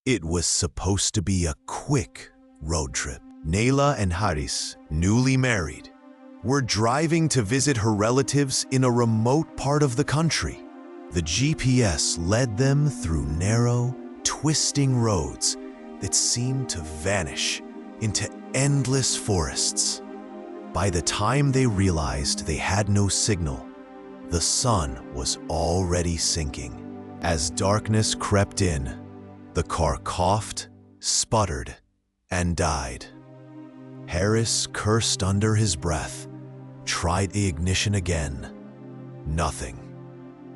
It was supposed to be a quick road trip. Naila and Haris, newly married, were driving to visit her relatives in a remote part of the country. The GPS led them through narrow, twisting roads that seemed to vanish into endless forests. By the time they realized they had no signal, the sun was already sinking. As darkness crept in, the car coughed, sputtered, and died. Haris cursed under his breath, tried the ignition again. Nothing.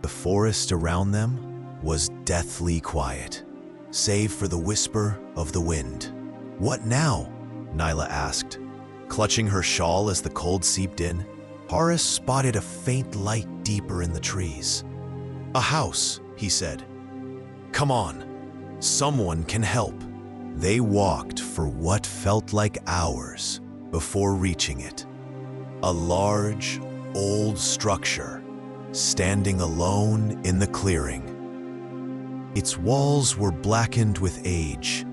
The forest around them was deathly quiet, save for the whisper of the wind. "What now?" Naila asked, clutching her shawl as the cold seeped in. Haris spotted a faint light deeper in the trees. "A house," he said. "Come on, someone can help." They walked for what felt like hours before reaching it. A large, old structure, standing alone in the clearing. Its walls were blackened with age,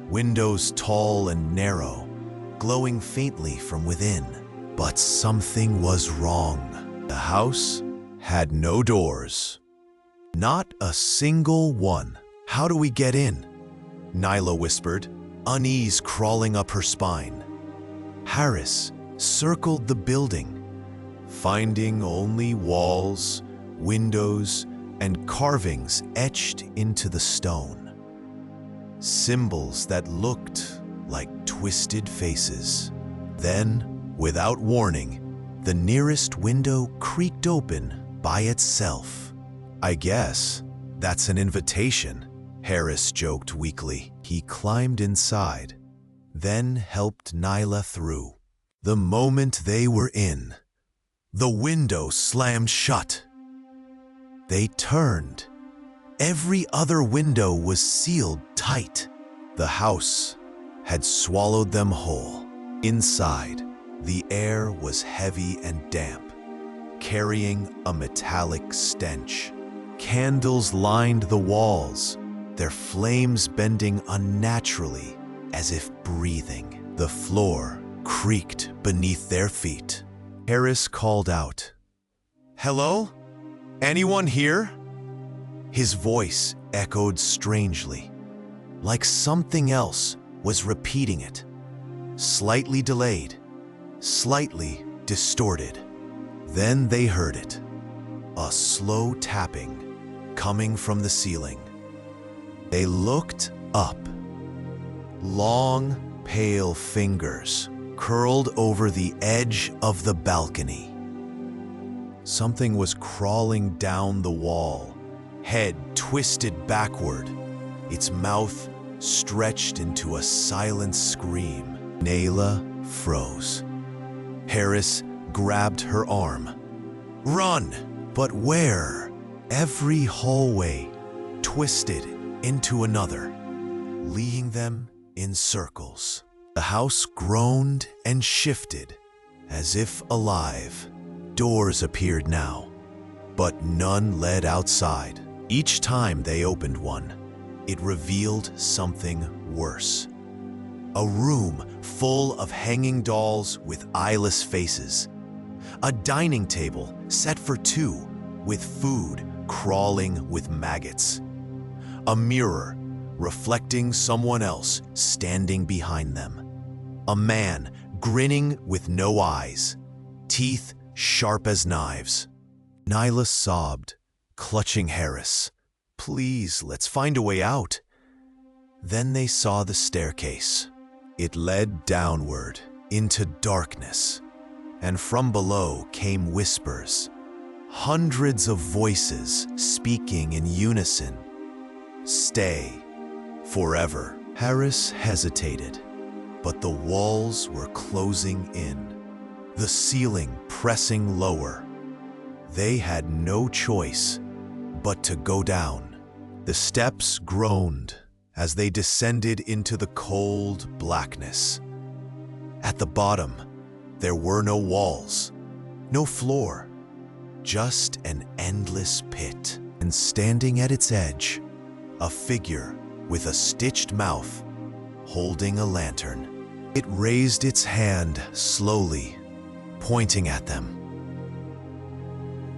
windows tall and narrow, glowing faintly from within. But something was wrong. The house had no doors. Not a single one. "How do we get in?" Naila whispered, unease crawling up her spine. Haris circled the building, finding only walls, windows, and carvings etched into the stone. Symbols that looked like twisted faces. Then, without warning, the nearest window creaked open by itself. "I guess that's an invitation," Haris joked weakly. He climbed inside, then helped Naila through. The moment they were in, the window slammed shut. They turned. Every other window was sealed tight. The house had swallowed them whole. Inside, the air was heavy and damp, carrying a metallic stench. Candles lined the walls, their flames bending unnaturally as if breathing. The floor creaked beneath their feet. Haris called out, "Hello? Anyone here?" His voice echoed strangely, like something else was repeating it, slightly delayed, slightly distorted. Then they heard it, a slow tapping coming from the ceiling. They looked up. Long, pale fingers curled over the edge of the balcony. Something was crawling down the wall, head twisted backward, its mouth stretched into a silent scream. Naila froze. Haris grabbed her arm. "Run!" But where? Every hallway twisted into another, leading them in circles. The house groaned and shifted, as if alive. Doors appeared now, but none led outside. Each time they opened one, it revealed something worse. A room full of hanging dolls with eyeless faces. A dining table set for two, with food crawling with maggots. A mirror reflecting someone else standing behind them. A man grinning with no eyes, teeth sharp as knives. Naila sobbed, clutching Haris. "Please, let's find a way out." Then they saw the staircase. It led downward into darkness, and from below came whispers. Hundreds of voices speaking in unison. "Stay. Forever." Haris hesitated, but the walls were closing in, the ceiling pressing lower. They had no choice but to go down. The steps groaned as they descended into the cold blackness. At the bottom, there were no walls, no floor, just an endless pit. And standing at its edge, a figure with a stitched mouth, holding a lantern. It raised its hand slowly, pointing at them.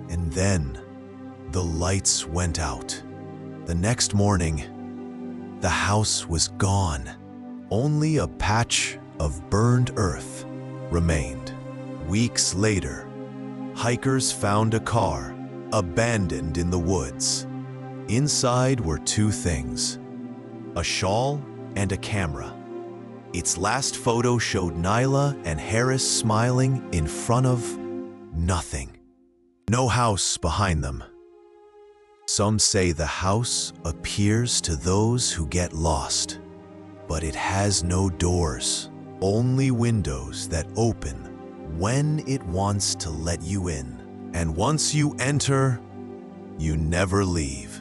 And then the lights went out. The next morning, the house was gone. Only a patch of burned earth remained. Weeks later, hikers found a car abandoned in the woods. Inside were two things: a shawl and a camera. Its last photo showed Naila and Haris smiling in front of nothing. No house behind them. Some say the house appears to those who get lost, but it has no doors, only windows that open when it wants to let you in. And once you enter, you never leave.